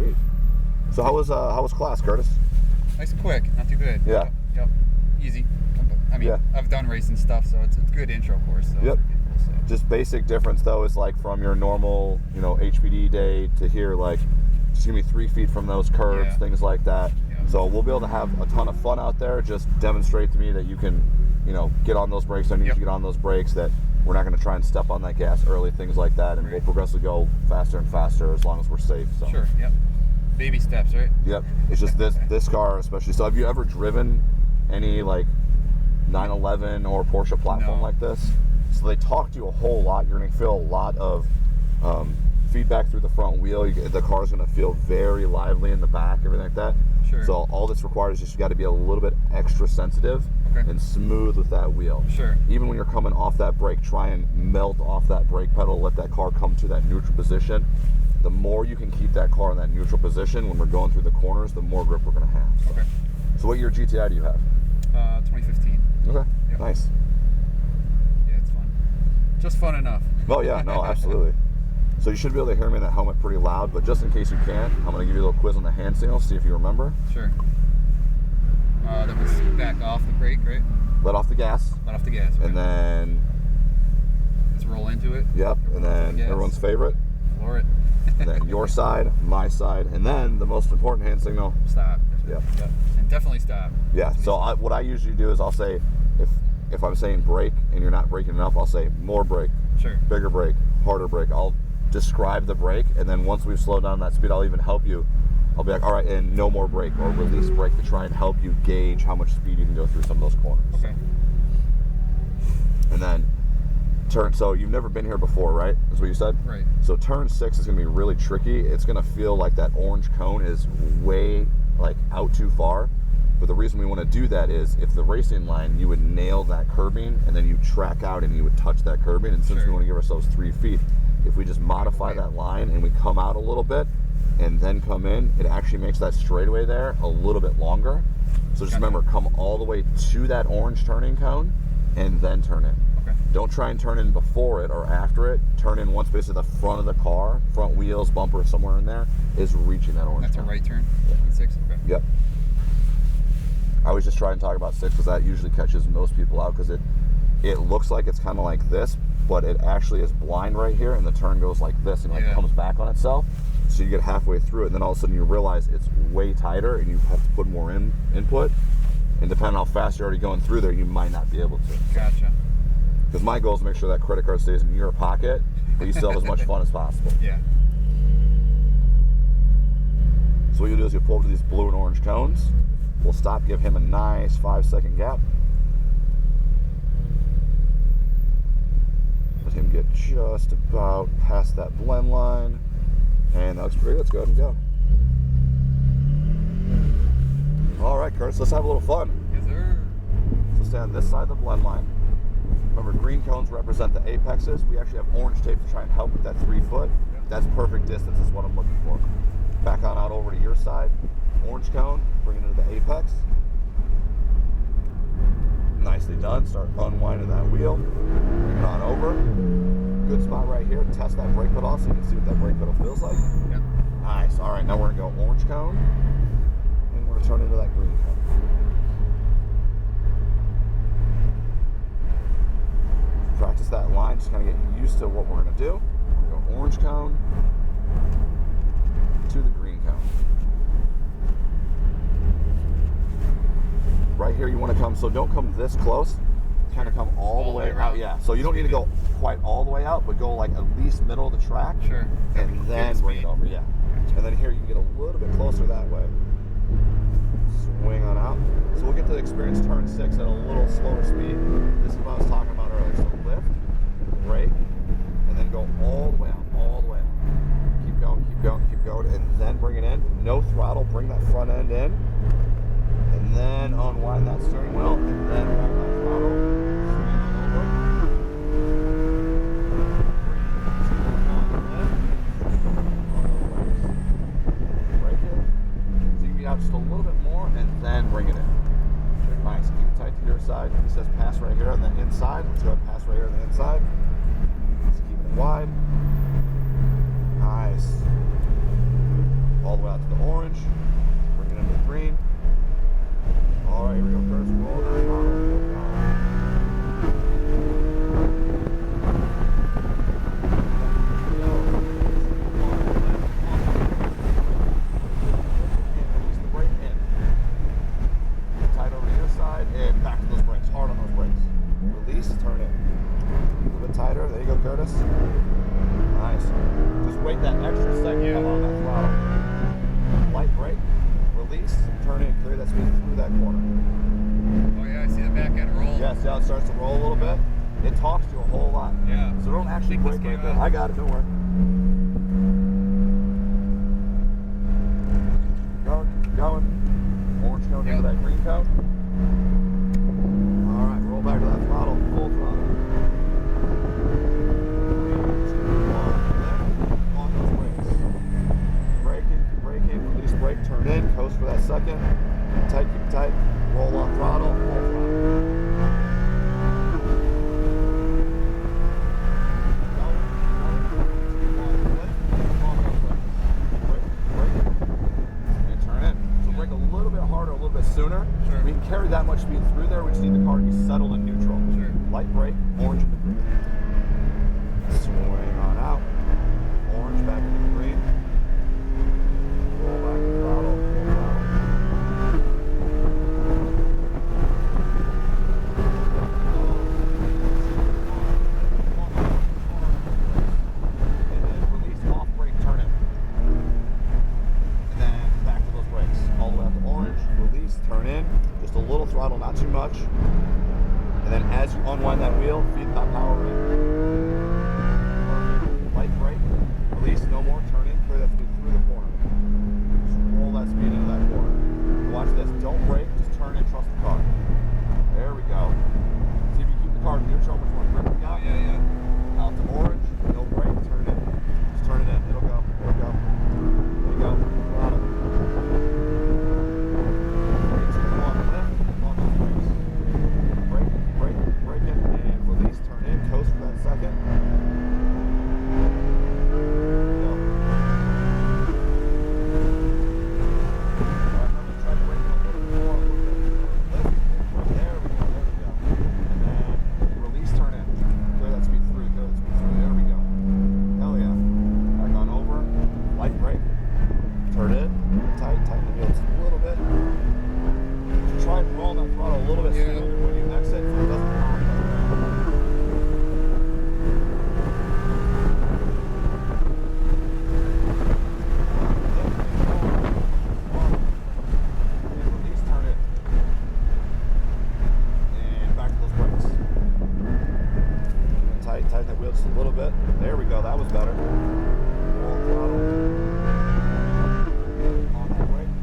Sweet. So how was class, Curtis? Nice and quick, not too good. Yeah. Yep. Easy. I mean, Yeah. I've done racing stuff, so it's a good intro course. So Yep. for people, so. Just basic difference though is like from your normal, HPD day to here, like just give me 3 feet from those curves, Yeah. things like that. Yeah. So we'll be able to have a ton of fun out there. Just demonstrate to me that you can, get on those brakes. I need you Yep. to get on those brakes. That we're not going to try and step on that gas early, things like that, and Right. we'll progressively go faster and faster as long as we're safe. So. Sure. Yep. Baby steps, right? Yep. It's just this car especially. So have you ever driven any like 911 or Porsche platform No. like this? So they talk to you a whole lot. You're going to feel a lot of feedback through the front wheel. The car's going to feel very lively in the back, everything like that. Sure. So all that's required is just you got to be a little bit extra sensitive and smooth with that wheel. Sure. Even when you're coming off that brake, try and melt off that brake pedal. Let that car come to that neutral position. The more you can keep that car in that neutral position when we're going through the corners, the more grip we're going to have. So. Okay. So what year GTI do you have? 2015. Okay. Yep. Nice. Yeah, it's fun. Just fun enough. Oh yeah, no, absolutely. So you should be able to hear me in that helmet pretty loud, but just in case you can't, I'm going to give you a little quiz on the hand signal, see if you remember. Sure. That was back off the brake, right? Let off the gas. Let off the gas. Okay. And then... Let's roll into it. Yep, and then everyone's favorite. Floor it. And then your side, my side, and then the most important hand signal. Stop. Yep. And definitely stop. Yeah, so what I usually do is I'll say, if I'm saying brake and you're not braking enough, I'll say more brake, Sure. bigger brake, harder brake. I'll describe the brake, and then once we've slowed down that speed, I'll even help you. I'll be like, all right, and no more brake, or release brake to try and help you gauge how much speed you can go through some of those corners. Okay. And then turn, so you've never been here before, right? That's what you said? Right. So turn 6 is going to be really tricky. It's going to feel like that orange cone is way out too far. But the reason we want to do that is if the racing line, you would nail that curbing and then you track out and you would touch that curbing. And since we want to give ourselves 3 feet, if we just modify that line and we come out a little bit and then come in, it actually makes that straightaway there a little bit longer. So just remember, come all the way to that orange turning cone and then turn in. Okay. Don't try and turn in before it or after it. Turn in once basically the front of the car, front wheels, bumper, somewhere in there, is reaching that orange That's cone. a right turn? Yeah. 6? Okay. Yep. I always just try and talk about 6 because that usually catches most people out because it looks like it's kind of like this, but it actually is blind right here, and the turn goes like this and comes back on itself. So you get halfway through it, and then all of a sudden you realize it's way tighter, and you have to put more input. And depending on how fast you're already going through there, you might not be able to. Gotcha. Because my goal is to make sure that credit card stays in your pocket, but you still have as much fun as possible. Yeah. So what you'll do is you'll pull up to these blue and orange cones. We'll stop, give him a nice 5-second gap. Let him get just about past that blend line. And that looks pretty good. Let's go ahead and go. All right, Curtis, let's have a little fun. Yes, sir. So stay on this side of the blend line. Remember, green cones represent the apexes. We actually have orange tape to try and help with that 3 foot. That's perfect distance is what I'm looking for. Back on out over to your side. Orange cone, bring it into the apex. Nicely done. Start unwinding that wheel. Bring it on over. Good spot right here. Test that brake pedal so you can see what that brake pedal feels like. Yep. Nice. All right, now we're going to go orange cone. And we're going to turn into that green cone. Practice that line. Just kind of get used to what we're going to do. We're going to go orange cone to the green cone. Right here you want to come, so don't come this close, kind of come all the way out. Yeah, so you don't need to go quite all the way out, but go like at least middle of the track. Sure. And then bring it over, yeah. And then here you can get a little bit closer that way. Swing on out. So we'll get to experience turn 6 at a little slower speed. This is what I was talking about earlier. So lift, brake, and then go all the way out, all the way out. Keep going, keep going, keep going, and then bring it in. No throttle, bring that front end in. And then unwind that steering wheel, and then hold that throttle. Right here. So you can get out just a little bit more, and then bring it in. Nice. Keep it tight to your side. It says pass right here on the inside. Let's go ahead and pass right here on the inside. Just keep it wide. Nice. All the way out orange. Bring it into the green. All right, here we go, Curtis. Roll that throttle. And back to those brakes, hard on those brakes. Release, turn it. A little bit tighter. There you go, Curtis. Nice. Just wait that extra second. Yeah. Come on, that throttle. Light brake. Release, turn it, clear that speed through that corner. Oh yeah, I see the back end roll. Yeah, see how it starts to roll a little bit? It talks to you a whole lot. Yeah. So don't actually I think brake this right came there. out. I got it, don't worry. Keep going. Orange cone into that green cone. All right, roll back to that throttle, full throttle. On those brakes. Braking, release brake, turn in, coast for that second. Keep it tight, roll off throttle, full throttle. Sooner, sure. We can carry that much speed through there. We just need the car to be settled in neutral. Sure. Light brake, orange into green. Swing on out. Orange back into green. Roll back to throttle. Full throttle. And then release off brake, turn it. And then back to those brakes. All the way up to orange. Release, turn in, just a little throttle, not too much. And then as you unwind that wheel, feed that power in. Perfect. Light brake, release, no more, turn in, clear that speed through the corner. Just roll that speed into that corner. Watch this, don't brake, just turn in, trust the car. There we go. See if you keep the car neutral, which one grip you got. Yeah, yeah. Out to orange, no brake, turn it in. Just turn it in, it'll go, it'll go. There you go, throttle. Brake it, and release, turn in, coast for that second. Go. All right, remember, try to brake a little bit more, a little bit. Lift. There we go. And then release, turn in. Clear that speed through, There we go. Hell yeah. Back on over. Light brake. Turn in. Tighten the wheels a little bit. Try and roll that throttle a little bit sooner when you exit so it doesn't knock that and release, turn it. And back to those brakes. Tighten that wheel just a little bit. There we go, that was better. Roll throttle. On that brake.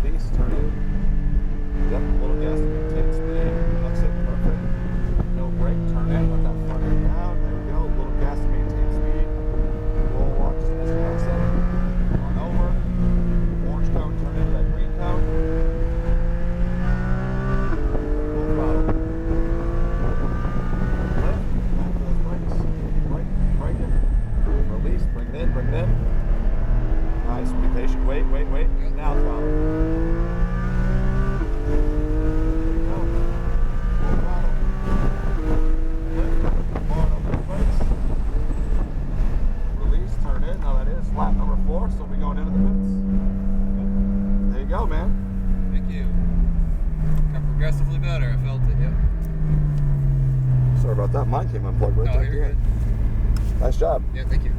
Release, turn in. Yep, a little gas to maintain speed. Exit, perfect. No brake, turn in, let that front end down. There we go, a little gas to maintain speed. Roll walk, just miss the exit. On over. Orange cone, turn into that green cone. Full throttle. Lift, back to those brakes. Brake it. Release, bring it in. Nice, be patient, wait. Now throttle. Lap number 4, so we're going into the pits. There you go, man. Thank you. Got progressively better. I felt it. Yep. Sorry about that. Mine came unplugged right No, there. you're good. Nice job. Yeah, thank you.